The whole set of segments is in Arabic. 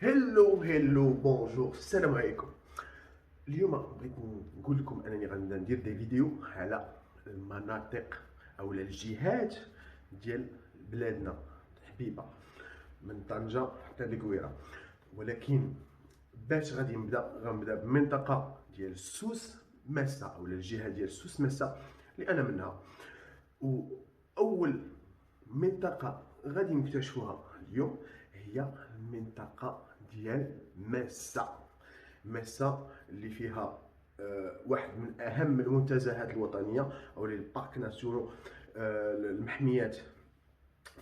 هلو بونجور السلام عليكم. اليوم بغيت نقول لكم انني غنبدا ندير دي فيديو على المناطق او الجهات ديال بلادنا الحبيبه من طنجه حتى لكويره، ولكن باش غادي غنبدا بمنطقه ديال سوس مسا او الجهه ديال سوس مسا اللي انا منها. واول منطقه غادي نكتشفوها اليوم هي المنطقه ديال مسا اللي فيها واحد من اهم المنتزهات الوطنيه او لي البارك ناسيونو، المحميات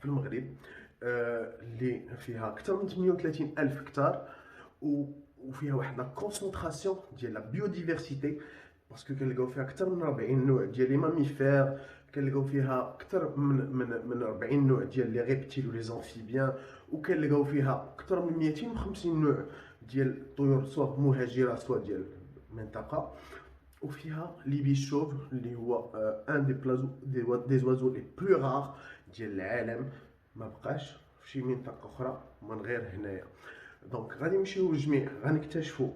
في المغرب، اللي فيها اكثر من 38 الف هكتار، وفيها واحد لا كونسونطراسيون ديال لا بيوديفرسيتي، باسكو كنلقاو فيها اكثر من 40 نوع ديال لي ماميفير، كنلقاو فيها اكثر من 40 نوع ديال لي ريبتيل ولي زامفيبيان، وكنلقاو فيها اكثر من 250 نوع ديال الطيور سواء مهاجره سواء ديال المنطقه، وفيها لي بيشوف اللي هو ان دي زوازو لي بلو رار ديال العالم، ما بقاش في شي منطقه اخرى من غير هنايا. دونك غادي نمشيو للجميع غنكتشفوا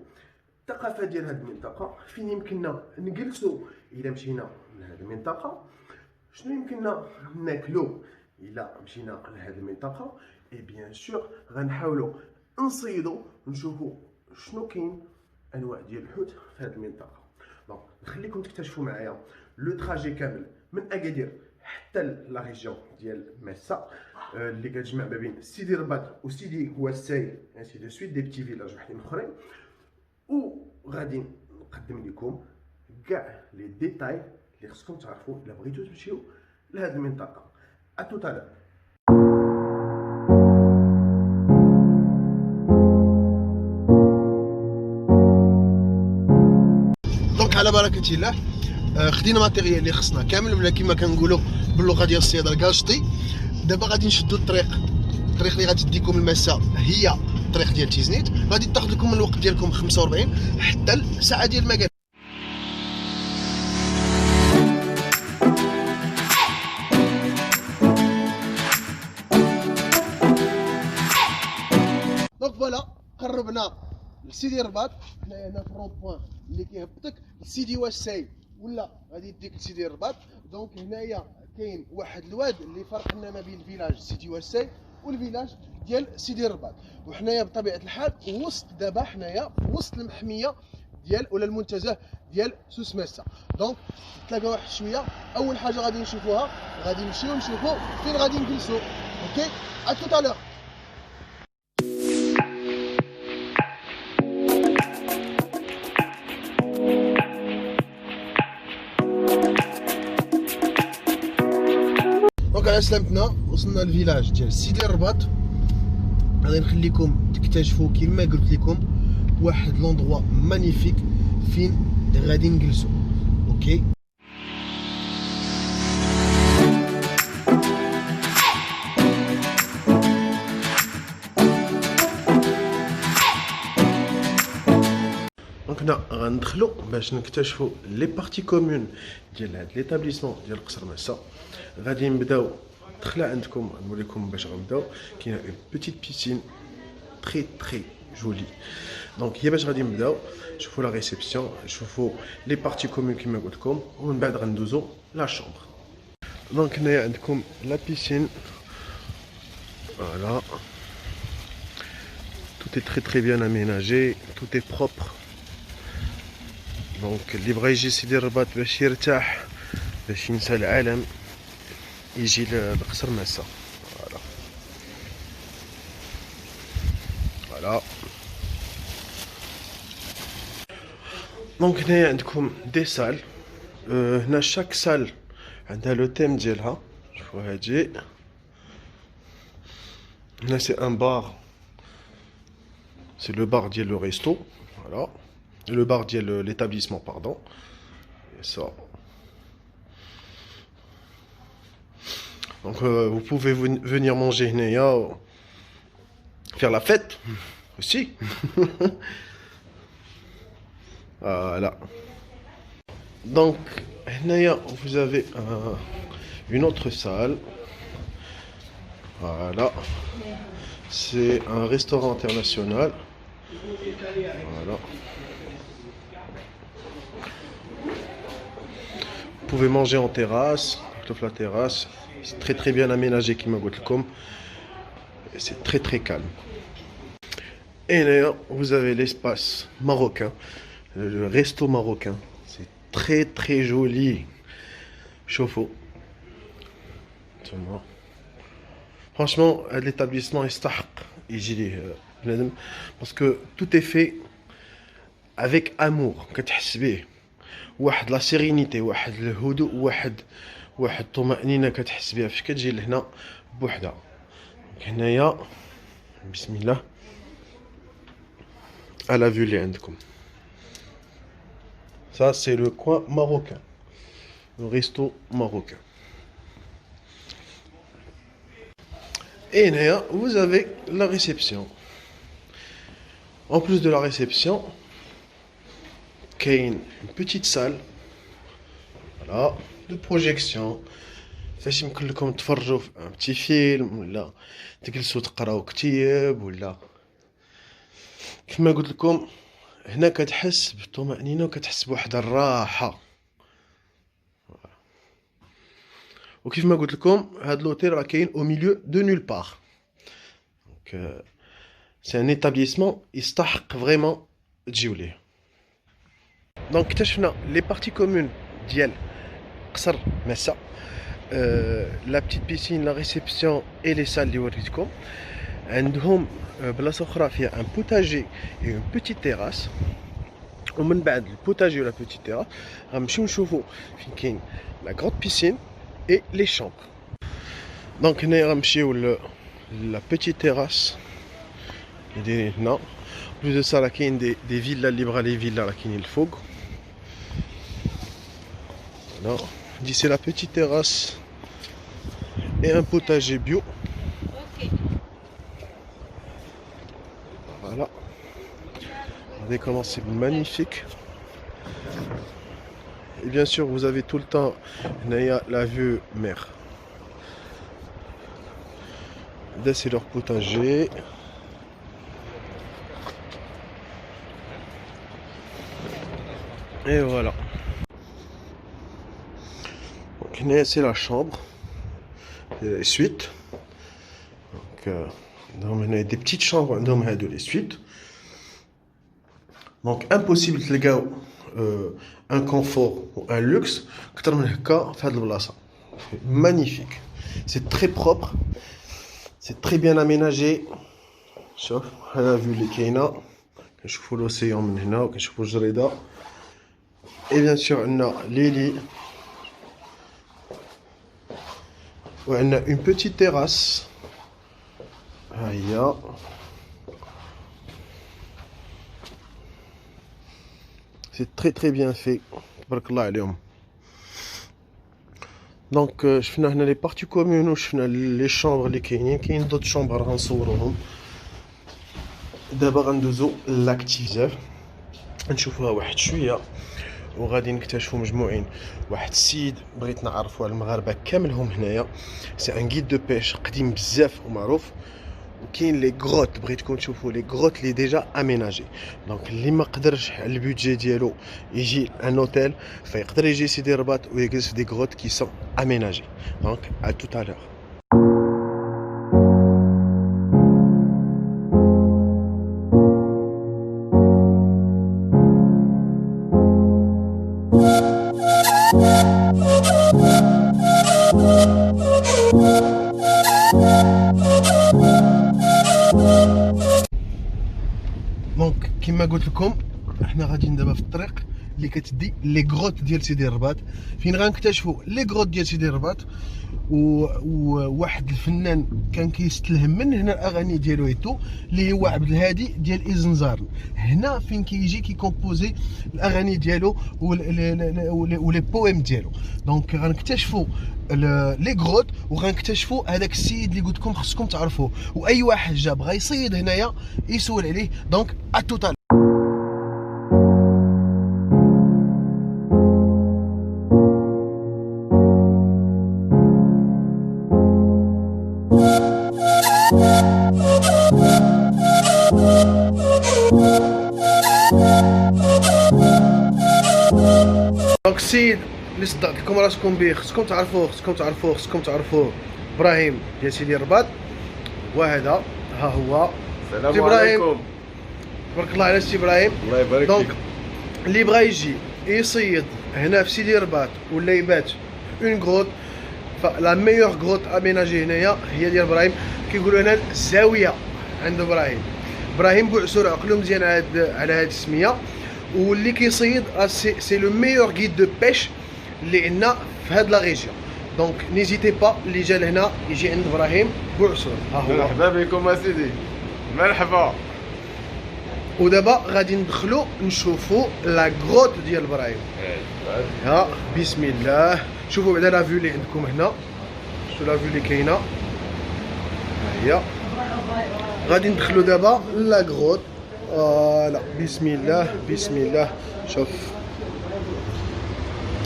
الثقافه ديال هذه المنطقه، فين يمكننا نجلسوا الا مشينا لهذه المنطقه، شنو يمكننا ناكلو الا مشينا لهذه المنطقه، اي بيان سور غنحاولوا نصيدوا نشوفوا شنو كاين انواع ديال الحوت في هذه المنطقه. دونك نخليكم تكتشفوا معايا لو تراجي كامل من اكادير حتى لا ريجيون ديال مسا، اللي كتجمع ما بين سيدي رباط وسيدي وسايل انسي دو سويت، دي بتي فيلاج وحدين اخرين، وغادي نقدم لكم كاع لي ديتاي اللي خصكم تعرفوا الا بغيتو تمشيو لهذه المنطقه. اتوتالور. دونك على بركه الله خدينا ماتيريال اللي خصنا كامل، ولا كما كنقولوا باللغه ديال الصياده الكاشطي. دابا غادي نشدوا الطريق اللي غادي تديكم لمسا هي الطريق ديال تيزنيت، غادي تاخذ لكم من الوقت ديالكم 45 حتى الساعه ديال المغرب. دونك فوالا قربنا لسيدي رباط، حنايا هنا في الرون بوان اللي كيهبطك لسيدي وساي ولا غادي يديك لسيدي رباط. دونك هنايا كاين واحد الواد اللي فرق لنا ما بين الفيلاج سيدي وساي والفيلاج ديال سيدي رباط، وحنايا بطبيعه الحال وسط، دابا حنايا وسط المحميه ديال ولا المنتزه ديال سوس مسا. دونك تلاقاو واحد شويه، اول حاجه غادي نشوفوها غادي نمشيو نشوفوا فين غادي نجلسوا. اوكي ا توتالور. دونك على سلامتنا وصلنا للفيلاج ديال سيدي الرباط. غادي نخليكم تكتشفوا كما قلت لكم واحد لوندروا مانيفيك فين غادي نجلسوا. اوكي دونك هنا غندخلوا باش نكتشفوا لي بارتي كومون ديال هاد ليتابليسمون ديال قصر مسا. غادي نبداو دخله عندكم، نوريكم باش غنبداو. كاينه اون بيتيت بيسين تري جولي. دونك هي باش غادي نبداو نشوفوا لا ريسبسيون، نشوفوا لي بارتي كومون كما قلت لكم، ومن بعد غندوزو لا شومبر. دونك هنايا عندكم لا بيسين، فوالا tout est très bien aménagé, tout est propre. دونك اللي بغى يجي سيدي الرباط باش يرتاح باش ينسى العالم يجي لقصر مسا. فوالا دونك هنايا عندكم دي سال، هنا شاك سال عندها لو تيم ديالها. شوفوا هادي هنا سي ان بار، سي لو بار ديال لو ريستو، فوالا le bar de l'établissement, pardon. Et ça. Donc vous pouvez venir manger Hneya, faire la fête aussi. Voilà. Donc Hneya, vous avez une autre salle Voilà. C'est un restaurant international. Voilà. Vous pouvez manger en terrasse, la terrasse. C'est très très bien aménagé qui m'a comme. C'est très très calme. Et là, vous avez l'espace marocain, le resto marocain. C'est très très joli. Chauffe-eau. Franchement, l'établissement est stark. Parce que tout est fait avec amour. واحد لا سيرينيتي واحد الهدوء واحد الطمأنينة كتحس بها فاش كتجي لهنا بوحدها. هنايا بسم الله على فيو اللي عندكم. Ça c'est le coin marocain. Le resto marocain. Et là, vous avez la réception. En plus de la réception, il y a une petite salle, voilà, de projection. فاش يمكن لكم تفرجوا في un petit film ولا تجلسوا تقراو كتاب ولا كما قلت لكم هنا كتحس بالطمأنينة وكتحس بواحد الراحة. وكيف ما قلت لكم هاد لوتيل راه كاين au milieu de nulle part. Donc c'est un établissement يستحق vraiment تجيو ليه. دونك اكتشفنا لي بارتي كومون ديال قصر مسا، لا بتيت بيسين، لا ريسبسيون اي لي سال اللي وريتكم. عندهم بلاصه اخرى فيها ان بوتاجي اي اون بوتيت تيراس، ومن بعد البوتاجي ولا بوتيت تيراس غنمشيو نشوفو فين كاين لا غروند بيسين اي لي شامبر. دونك هنايا غنمشيو لا بوتيت تيراس اللي دايرين هنا. بلوس دو سا راه كاين دي فيلا اللي بغا لي فيلا راه كاينين الفوق. Voilà. Dit c'est la petite terrasse et un potager bio. Voilà. Regardez comment c'est magnifique. Et bien sûr, vous avez tout le temps la vue mer. Là, c'est leur potager. Et voilà. C'est la chambre, les suites. Donc, on a des petites chambres, on a les suites. Donc, impossible de gars un confort ou un luxe. Magnifique. C'est très propre. C'est très bien aménagé. Sauf, on a vu les kaina. Je fous l'océan maintenant, je fous le. Et bien sûr, on a les lits. On a une petite terrasse. Aïe. C'est très très bien fait. Donc, je fais les parties communes, je fais les chambres, les kainin. Il y a d'autres chambres à نصورهم. دابا غندوزو لاكتيف. نشوفوها واحد شويه وغادي نكتشفوا مجموعين. واحد السيد بغيت نعرفوا على المغاربه كاملهم هنايا. سي ان غيد دو بيش قديم بزاف ومعروف. وكاين لي غروت بغيتكم تشوفوا لي غروت لي ديجا اميناجي. دونك اللي ما قدرش على البودجي ديالو يجي ان اوتيل فيقدر يجي سيدي الرباط ويجلس في دي غروت كي سون اميناجي. دونك ا توت ا لور. دونك كما قلت لكم احنا غاديين دابا في الطريق اللي كتدي لي غروت ديال سيدي الرباط، فين غنكتشفوا لي غروت ديال سيدي الرباط. وواحد الفنان كان كيستلهم من هنا الاغاني ديالو ايتو اللي هو عبد الهادي ديال ايزنزارن. هنا فين كيجي كيكومبوزي الاغاني ديالو ولي بويم ديالو. دونك غنكتشفوا لي غروت وغنكتشفوا هذاك السيد اللي قلت لكم خصكم تعرفوه. واي واحد جا بغا يصيد هنايا يسول عليه. دونك اتوتال. دونك السيد اللي صدعت لكم راسكم به خصكم تعرفوه ابراهيم ديال سيدي الرباط. وهذا ها هو السلام عليكم. تبارك الله على سي ابراهيم. الله يبارك فيك. دونك اللي بغا يجي يصيد هنا في سيدي الرباط ولا يبات اون غروت، فلا ميور غروت اميناجي هنايا هي ديال ابراهيم. كيقولوا هنا الزاويه عند ابراهيم بوعسور عقلو مزيان على هذه السميه. واللي كيصيد سي لو ميور غيد دو بيش اللي عندنا في هاد لا ريجيون. دونك نيزيتي با اللي جا لهنا يجي عند ابراهيم بوعسور. ها هو. مرحبا بكم اسيدي، مرحبا. ودابا غادي ندخلو نشوفو لا غروت ديال ابراهيم. ها بسم الله. شوفوا بعدا لا فيو اللي عندكم هنا، شوفوا لا فيو اللي كاينه. ها هي غادي ندخلو دابا لا غروت. لا بسم الله. شوف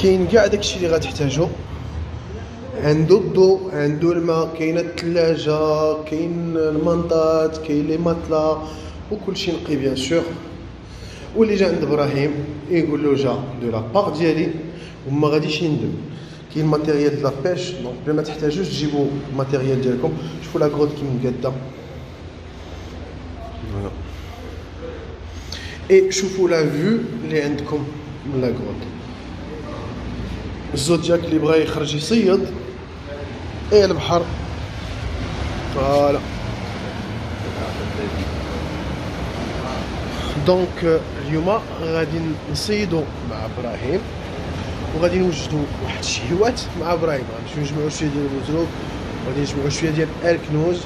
كاين كاع داكشي اللي غتحتاجو. عنده الضوء، عنده الماء، كاينه الثلاجه، كاين المنطاد، كاين لي ماتلا وكلشي نقي بيان سور. واللي جا عند ابراهيم يقول له جا دو لا باغ ديالي وما غاديش يندم. كاين ماتيريال دو لا بيش، دونك بلا ما تحتاجوش تجيبوا الماتيريال ديالكم. شوفوا لا غروت كي مقاده. فوالا. اي شوفوا لا فيو اللي عندكم من لا غروت. الزودياك اللي بغا يخرج يصيد ايه البحر. فوالا. دونك اليوم غادي نصيدو مع ابراهيم وغادي نوجدو واحد الشهيوات مع ابراهيم. غادي نجمعو شويه ديال البوزروك، غادي نجمعو شويه ديال الكنوز،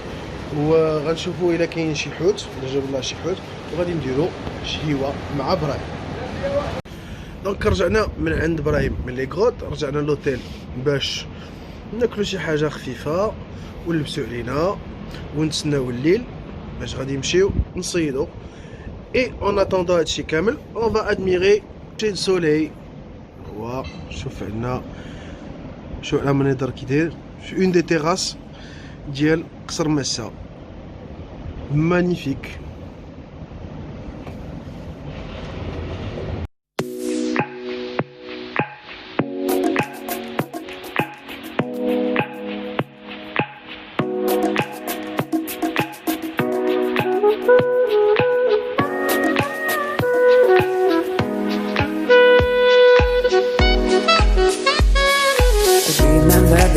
وغنشوفو الا كاين شي حوت، الا جاب الله شي حوت، وغادي نديرو شهيوه مع ابراهيم. دونك رجعنا من عند ابراهيم من لي غروت، رجعنا لوطيل باش ناكلو شي حاجه خفيفه ونلبسو علينا ونتسناو الليل باش غادي نمشيو نصيدو. Et en attendant هادشي كامل on va admirer le soleil. هو شوف عندنا شو على المنظر كي داير في اون دي تيراس ديال قصر مسا. مانيفيك.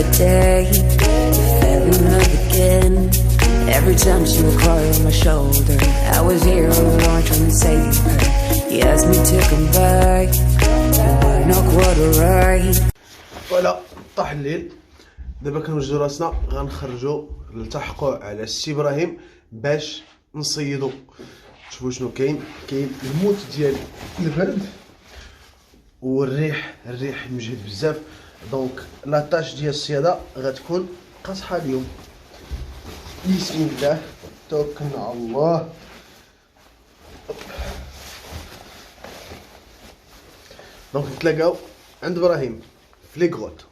The day fell in love again. Every time she would cry on my shoulder, I was here all alone trying to save her. He asked me to come back, and we're not quite alright. فوالا طاح الليل. دابا كنوجدو راسنا غنخرجو نلتحقو على السي ابراهيم باش نصيدو. شوفوا شنو كاين الموت ديال البرد والريح مجهد بزاف. دونك لاطاش ديال الصياده غتكون قاصحه اليوم. بسم الله توكلنا على الله. دونك نتلاقاو عند ابراهيم في لي غروت.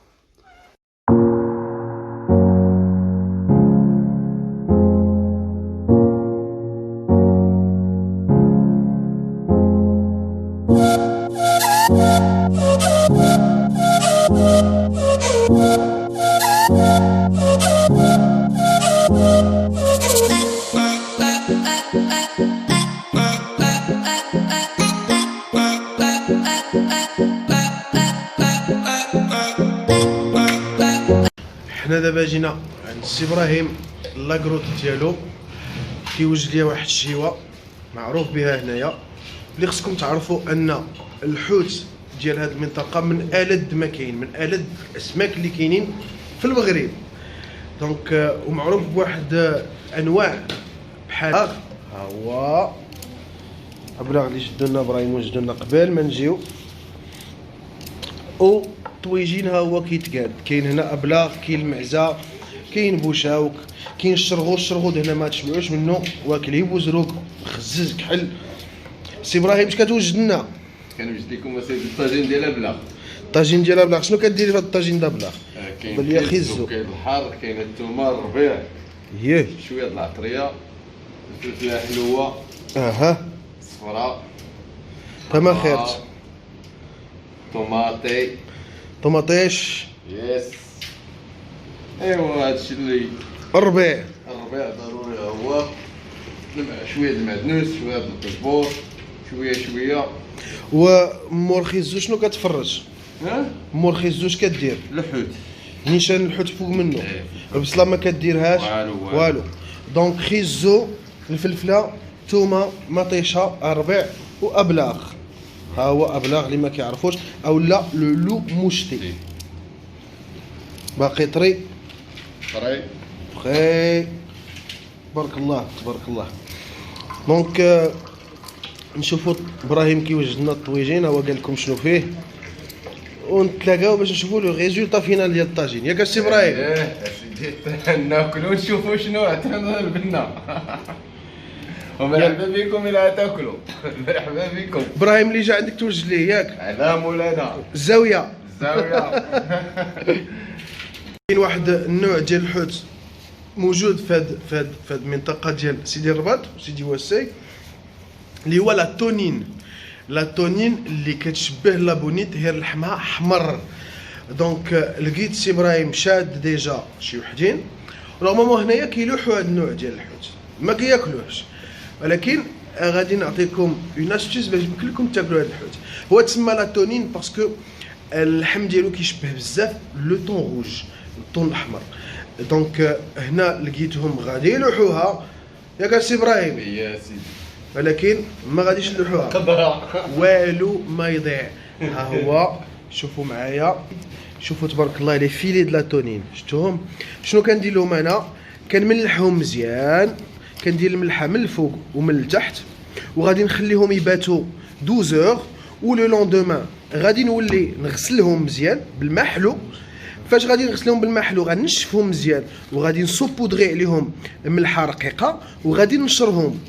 حنا دابا جينا عند السي ابراهيم لاكروت ديالو كيوجد ليا واحد الشيوه معروف بها هنايا. اللي خصكم تعرفوا ان الحوت ديال هذه المنطقه من الد ما كاين، من الد الاسماك اللي كاينين في المغرب. دونك ومعروف بواحد انواع بحال ها هو ابلاغ اللي شدو لنا ابراهيم وجدو لنا قبل ما نجيو. او طويجين ها هو كيتقاد. كاين هنا ابلاغ، كاين المعزه، كاين بوشاوك، كاين الشرغوط هنا ما تشبعوش منه، واكليه بوزروك خزز كحل. سي ابراهيم اش كتوجد لنا؟ كنوجد لكم اسيدي الطاجين ديال ابلاغ. الطاجين ديال ابلاغ شنو كديري في هذا الطاجين ديال ابلاغ؟ كاين الخيزو، كاين الحار، كاين الثومه الربيع، ياه شويه د العطريه، الفلفله حلوه، اها الصفراء. تما خيرت. طوماطي. طوماطيش. يس. ايوا هادشي اللي الربيع ضروري هو. شويه المعدنوس، شويه القزبور، شويه. ومور خيزو شنو كتفرج؟ مور خيزو اش كدير؟ الحوت. نيشان الحوت فوق منه. البصله ما كديرهاش والو. دونك خيزو، الفلفله، تومه، مطيشه، الربيع وابلاغ. ها هو ابلاغ اللي ما كيعرفوش، او لا لو موشتي. باقي طري بخير. تبارك الله تبارك الله. دونك نشوفوا ابراهيم كيوجد لنا الطويجين. هو قال لكم شنو فيه ونتلاقاو باش نشوفوا لو ريزولطا فينال ديال الطاجين. ياك السي ابراهيم؟ سيدي ناكلوا ونشوفوا شنو عطانا البنا. ومرحبا بكم الى تاكلوا. مرحبا بكم. ابراهيم اللي جا عندك توجد ليه ياك؟ على مولانا الزاويه. كاين واحد النوع ديال الحوت موجود في هاد المنطقه ديال سيدي الرباط وسيدي واسي، اللي هو لا تونين اللي كتشبه لابونيت، هي لحمها احمر. دونك لقيت سي ابراهيم شاد ديجا شي وحدين. نورمالمون هنايا كيلوحوا هاد النوع ديال الحوت، ما كياكلوهش، ولكن غادي نعطيكم اون استيس باش يمكن لكم تاكلوا هاد الحوت. هو تسمى لا تونين باسكو اللحم ديالو كيشبه بزاف لو طون روج، الطون الاحمر. دونك هنا لقيتهم غادي يلوحوها ياك سي ابراهيم؟ يا سيدي، ولكن ما غاديش نلوحوها والو ما يضيع. ها هو شوفوا معايا، شوفوا تبارك الله لي فيلي د لا تونين، شفتوهم؟ شنو كندير لهم انا؟ كنملحهم مزيان، كندير الملحه من الفوق ومن التحت، وغادي نخليهم يباتوا 12 و لو لوندومان غادي نولي نغسلهم مزيان بالماء حلو. فاش غادي نغسلهم بالماء حلو غنشفهم مزيان، وغادي نصوبودغي عليهم ملحه رقيقه، وغادي نشرهم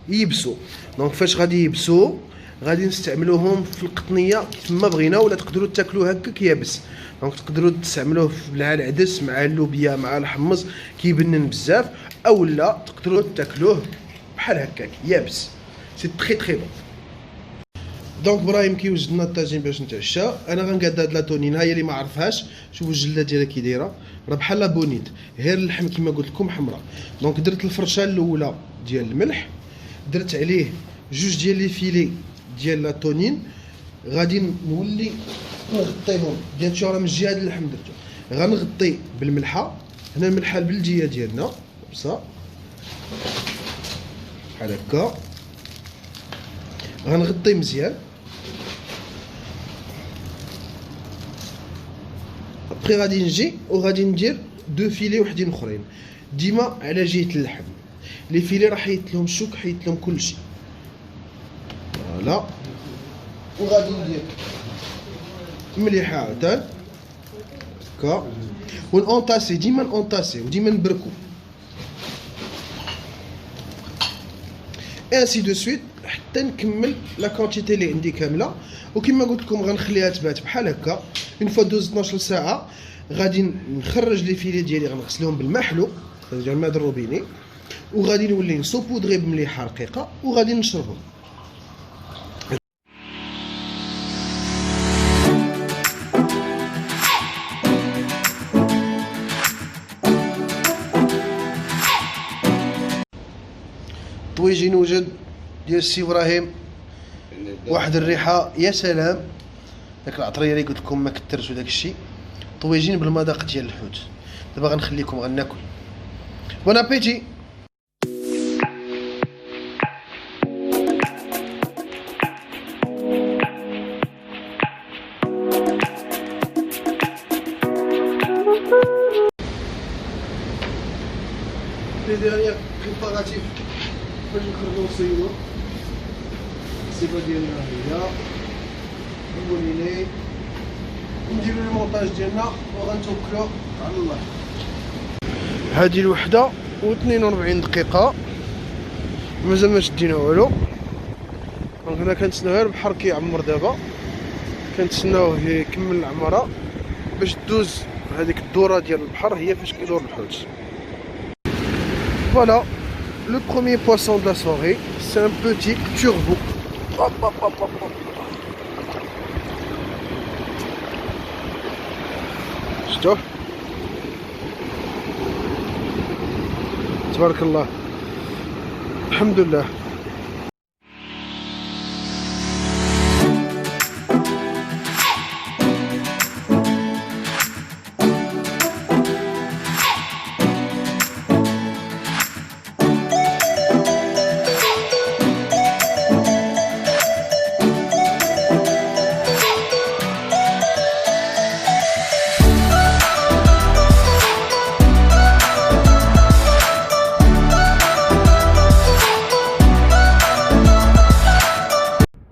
يبسوا. دونك فاش غادي يبسوا غادي نستعملوهم في القطنيه كما بغينا، ولا تقدروا تاكلوه هكاك يابس. دونك تقدروا تستعملوه مع العدس، مع اللوبيا، مع الحمص، كيبنن بزاف، او لا تقدروا تاكلوه بحال هكاك يابس. سي تري تري بون. دونك ابراهيم كيوجد لنا الطاجين باش نتعشى. انا غنقاد هاد لا تونين، ها هي اللي ما عرفهاش. شوفوا الجله ديالها كي دايره، راه بحال لا بونيت، غير اللحم كما قلت لكم حمراء. دونك درت الفرشه الاولى ديال الملح، درت عليه جوج ديال لي فيلي ديال لا تونين، غادي نولي نغطيهم. بيان سور راه من الجهه ديال اللحم درتو، غنغطي بالملحه. هنا الملحه البلديه ديالنا بصا بحال هكا، غنغطي مزيان. ابخي غادي نجي وغادي ندير دو فيلي وحدين اخرين، ديما على جهه اللحم. لي فيلي راه حيدت لهم الشوك، حيدت لهم كلشي. فوالا، وغادي ندير مليحه عاوتاني هكا، ونونطاسي ديما، نونطاسي وديما نبركو انسي دو سويت حتى نكمل لا كونتيتي اللي عندي كامله. وكما قلت لكم غنخليها تبات بحال هكا. اون فوا دوز 12 ساعه غادي نخرج لي فيلي ديالي، غنغسلهم بالماء حلو ديال الماء الروبيني، وغادي نولي نصوبودغي بمليحه رقيقه، وغادي نشربهم. طويجين وجد ديال السي ابراهيم، واحد الريحه يا سلام. داك العطريه اللي قلت لكم ما كثرش وداك الشيء. طويجين بالمذاق ديال الحوت. دابا غنخليكم غناكل. بون ابيتي. لي ديرنيير بريباراتيف باش نخرجو نصيدو. الصيفه ديالنا هي نوليني نديرو المونتاج ديالنا وغنتوكلو على الله. هادي الوحده و42 دقيقه مازال ما شدينا والو. دونك هنا كنتسناو غير البحر كيعمر. دابا كنتسناوه يكمل العمره باش دوز هذيك الدوره ديال البحر، هي فاش كيدور الحوت. Voilà, le premier poisson de la soirée, c'est un petit turbo. Hop, hop, hop, hop, hop. شفتوه تبارك الله الحمد لله.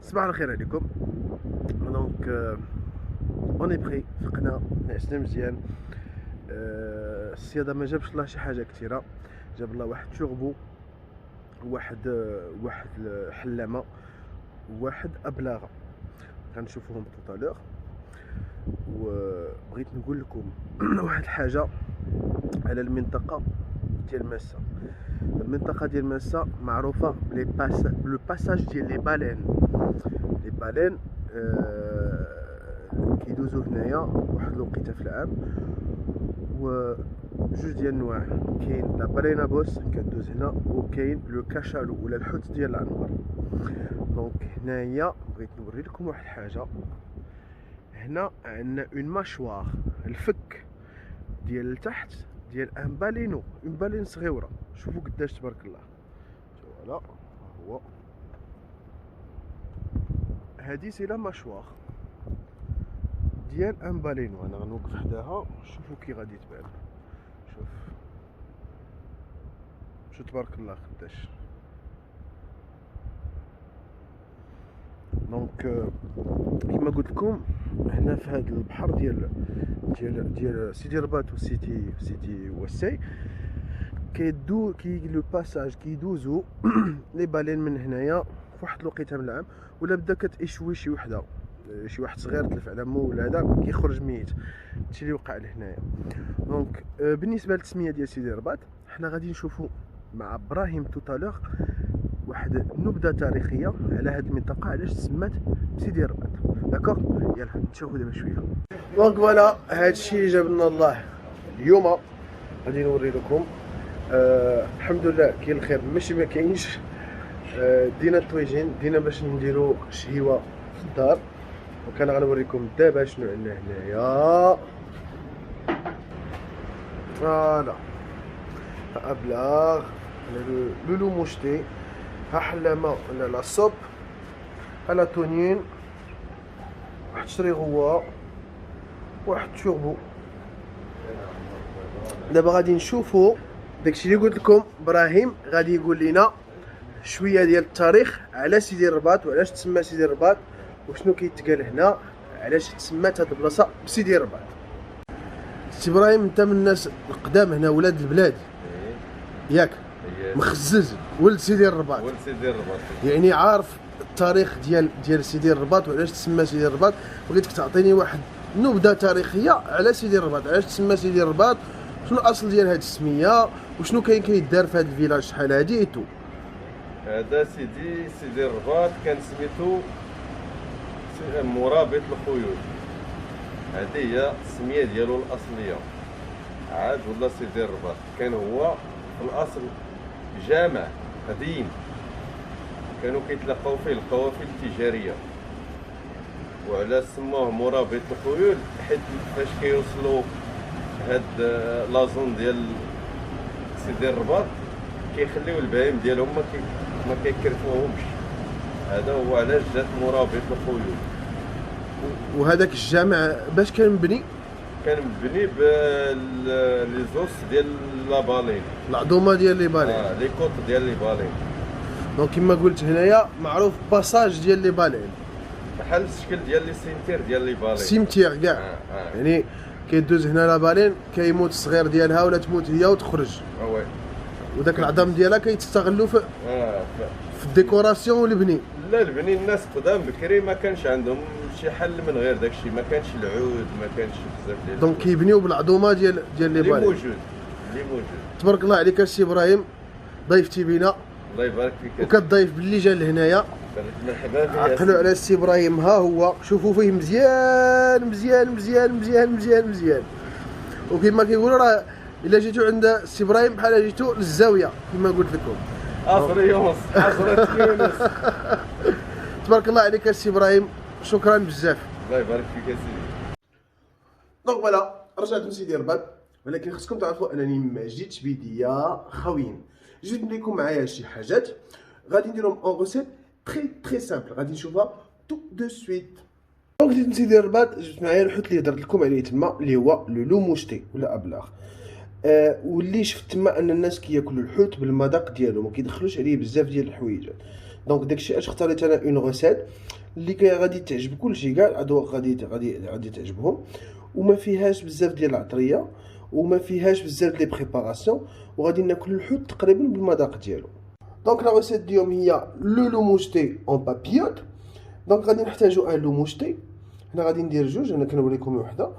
صباح الخير عليكم. دونك اوني بخي فقنا نعسنا مزيان. الصيادة ما جابش الله شي حاجه كثيره، جاب الله واحد شغبو، واحد حلامه، وواحد ابلاغه غنشوفوهم توتالور. وبغيت نقول لكم واحد الحاجه على المنطقه ديال ماسا. المنطقه ديال ماسا معروفه بلي لو باساج ديال لي بالين. لي بالين كيدوزو هنايا واحد الوقيته في العام، وجوج ديال النواع. كاين لا بالينا بوس كدوز هنا، وكاين لو كاشالو ولا الحوت ديال العنبر. دونك هنايا بغيت نوري لكم واحد الحاجه. هنا عندنا اون ماشوار، الفك ديال التحت ديال ان بالينو، اون بالين صغيره. شوفوا قداش تبارك الله. فوالا هو هادي سي لا ماشوار ديال ان بالينو. انا غنوقف حداها شوفوا كي غادي تبان. شو تبارك الله قداش. دونك كما قلت لكم هنا في هذا البحر ديال سيدي رباط وسيدي وساي كي لو باساج كيدوزو لي بالين من هنايا فواحد الوقيته من العام، ولا بدا كتشوي شي وحده، شي واحد صغير تلف على مو ولا هذا كيخرج ميت. هادشي اللي وقع لهنايا. دونك بالنسبه للتسميه ديال سيدي رباط، حنا غادي نشوفوا مع ابراهيم توتالور واحد النبذه تاريخيه على هذه المنطقه، علاش تسمات بسيدي رباط. داكوغ، يلا نشوفوا دابا شويه. دونك فوالا هادشي اللي جاب لنا الله اليوم غادي نوري لكم. الحمد لله كاين الخير، ماشي ما كاينش. دينا الطويجين دينا باش نديرو شهيوه في الدار، وكان غنوريكم دابا شنو عندنا هنايا. فوالا ابلاغ لولو موشتي، ها حلامه ولا لا صوب، ها لا تونين، واحد شريغوا، واحد شوربو. دابا غادي نشوفو داكشي اللي قلت لكم. ابراهيم غادي يقول لنا شويه ديال التاريخ على سيدي الرباط، وعلاش تسمى سيدي الرباط، وشنو كيتقال هنا، علاش تسمات هاد البلاصه بسيدي الرباط. سي ابراهيم انت من الناس القدام هنا، ولاد البلاد ياك، مخزز ولد سيدي الرباط. ولد سيدي الرباط يعني عارف التاريخ ديال سيدي الرباط وعلاش تسمى سيدي الرباط. بغيتك تعطيني واحد نبذه تاريخيه على سيدي الرباط، علاش تسمى سيدي الرباط، شنو الاصل ديال هاد السميه، وشنو كاين كيدار في هاد الفيلاج شحال هادي ايتو. هذا سيدي الرباط كان سميتو مرابط الخيول. هذه هي السميه ديالو الاصليه. عاد ولا سيدي الرباط كان هو في الاصل جامع قديم، كانوا كيتلاقاو فيه القوافل التجاريه، وعلى سموه مرابط الخيول حيت فاش كيوصلوا هاد لازون ديال سيدي الرباط كيخليو البهايم ديالهم ما كيكرفوهمش. هذا هو علاش جات مرابط الخيول. وهذاك الجامع باش كان مبني؟ كان مبني لي زوس ديال لابالين، العظومه ديال لي بالين، لي كوط ديال لي بالين. دونك كما قلت هنايا معروف باساج ديال لي بالين، بحال الشكل ديال لي سيمتير ديال لي بالين، سيمتير كاع. يعني كيدوز هنا لا بالين، كيموت الصغير ديالها ولا تموت هي وتخرج. وي. وداك العظام ديالها كيتستغلوا في الديكوراسيون والبني. لا البني الناس قدام بكري ما كانش عندهم شي حل من غير داكشي، ما كانش العود، ما كانش بزاف ديال دونك كيبنيو بالعظومه ديال لي بالين اللي موجود. تبارك الله عليك السي ابراهيم، ضيفتي بينا. الله يبارك فيك. وكتضيف باللي جا لهنايا. مرحبا بك. عقلوا على السي ابراهيم، ها هو شوفوا فيه مزيان مزيان مزيان مزيان مزيان مزيان. وكما كيقولوا راه الا جيتو عند السي ابراهيم بحال جيتو للزاويه كما قلت لكم. عصر يونس عصر يونس. تبارك الله عليك السي ابراهيم، شكرا بزاف. الله يبارك فيك يا سيدي. دونك فوالا رجعت من سيدي الرباط، ولكن خصكم تعرفوا انني ما جيتش بيديا خاويين، جيت نديركم معايا شي حاجات غادي نديرهم اون غوسيت تري سامبل غادي نشوفها تو دو سويت. دونك جيت من سيدي الرباط، جبت معايا الحوت اللي هضرت لكم عليه تما اللي هو لو لوموشتي ولا ابلاغ. واللي شفت تما ان الناس كياكلوا الحوت بالمذاق ديالو، ما كيدخلوش عليه بزاف ديال الحويجات. دونك داكشي اش اختاريت انا اون غوسيت اللي غادي تعجب كلشي، كاع الاذواق غادي تعجبهم، وما فيهاش بزاف ديال العطريه وما فيهاش بزاف لي بريباراسيون، وغادي ناكل الحوت تقريبا بالمذاق ديالو. دونك لا غوسيت ديالهم هي لو لوموشتي اون بابيوت. دونك غادي نحتاجو ان لوموشتي، هنا غادي ندير جوج، انا كنوريكم وحده.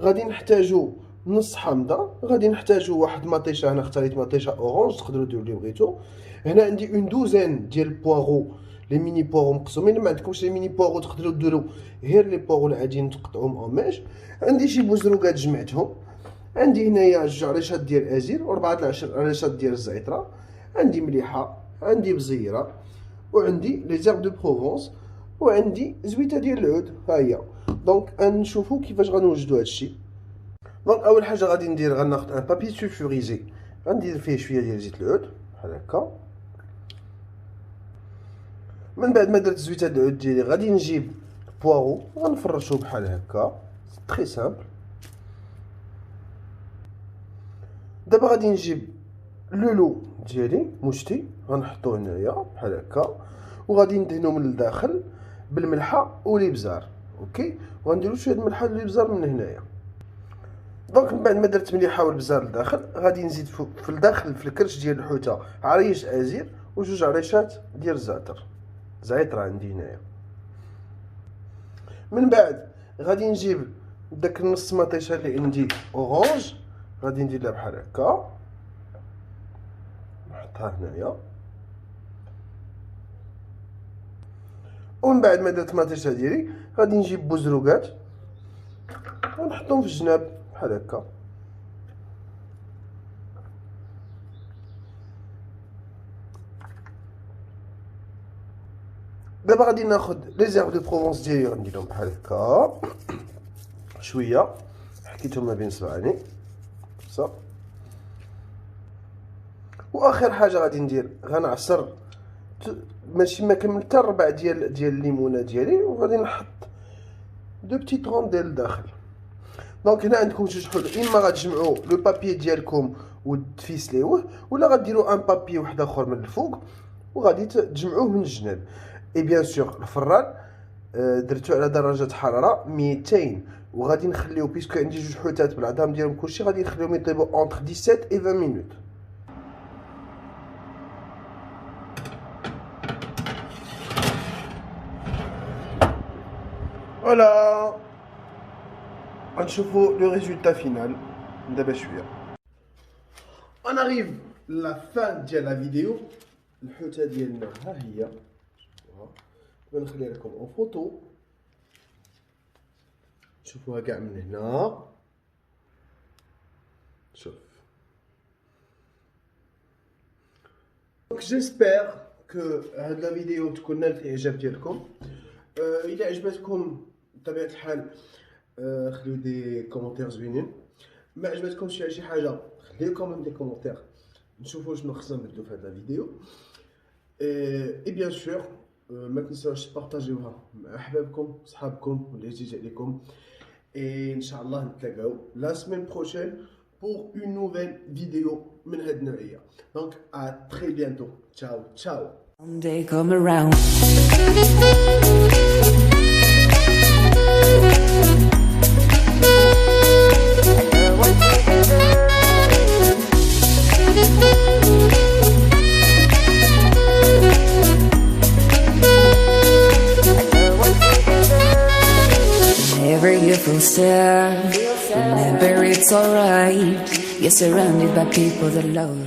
غادي نحتاجو نص حامضه، غادي نحتاجو واحد مطيشه، انا اختاريت مطيشه اورانج، تقدروا ديروا اللي بغيتو. هنا عندي اون دوزين ديال البواغو، لي ميني بواغو مقسومين، ما عندكمش لي ميني بواغو تقدروا ديروا غير لي بواغو العاديين تقطعوهم اون ميش. عندي شي بوزروكات جمعتهم، عندي هنايا 2 عريشات ديال الازير و4 عريشات ديال الزعتره، عندي مليحه، عندي بزيره، وعندي لي زيرب دو بروفونس، وعندي زويته ديال العود ها هي. دونك غنشوفوا كيفاش غنوجدوا هادشي. دونك اول حاجه غادي ندير، غناخذ ان بابي سولفوريزي، غندير فيه شويه ديال زيت العود بحال هكا. من بعد ما درت زويته العود ديالي غادي نجيب بواغو غنفرشو بحال هكا، تري سامبل. دابا غادي نجيب لولو ديالي مشتي، غنحطوه هنايا بحال هكا، وغادي ندهنو من الداخل بالملحه والابزار. اوكي، وغنديرو شويه الملحه والابزار من هنايا. دونك من بعد ما درت مليحه والبزار لداخل، غادي نزيد في الداخل في الكرش ديال الحوته عريش ازير و2 عريشات ديال زعتر عندي هنايا. من بعد غادي نجيب داك النص مطيشه اللي عندي اورانج، غادي ندير لها بحال هكا، نحطها هنايا. ومن بعد ما درت مطيشه ديالي غادي نجيب بوزروكات ونحطهم في الجناب بحال هكا. دابا غادي ناخذ لي زيرب دو بروفونس ديالي، غنديرهم بحال هكا شويه، حكيتهم ما بين صبعاني صافي. واخر حاجه غادي ندير، غنعصر ماشي ما كمل حتى ربع ديال الليمونه ديالي، وغادي نحط دو بتي طرونديل لداخل. دونك هنا عندكم جوج حلول، اما غتجمعوا لو بابي ديالكم وتفيسليوه، ولا غديروا ان بابي واحد اخر من الفوق وغادي تجمعوه من الجناب. اي بيان سور الفران درتو على درجه حراره 200، وغادي نخليو بيسكو عندي جوج حوتات بالعظام ديالهم كلشي، غادي نخليهم يطيبوا اونتر 17 و 20 مينوت. فوالا غنشوفوا لو ريزولتا فينال دابا شويه. انا اريف لا فان ديال لا فيديو. الحوته ديالنا ها هي، نخليها لكم اون فوتو شوفوها كاع من هنا. شوف، دونك جيسبر كو هاد لا فيديو تكون نالت الاعجاب ديالكم. الى عجبتكم بطبيعه الحال خليو دي كومونتير زوينين. ما عجبتكمش شي حاجه خليو كومون دي كومونتير نشوفوا شنو خصنا نبدلو في هاد لا فيديو. اي بيان سور ما تنساوش تبارطاجيوها مع احبابكم صحابكم واللي عزيز عليكم. اي ان شاء الله نتلاقاو لا سيمين بروشين pour une nouvelle vidéo من هاد النوعيه. دونك à très bientôt. ciao ciao. Someday come around. Whenever you feel sad, remember it's alright. You're surrounded by people that love.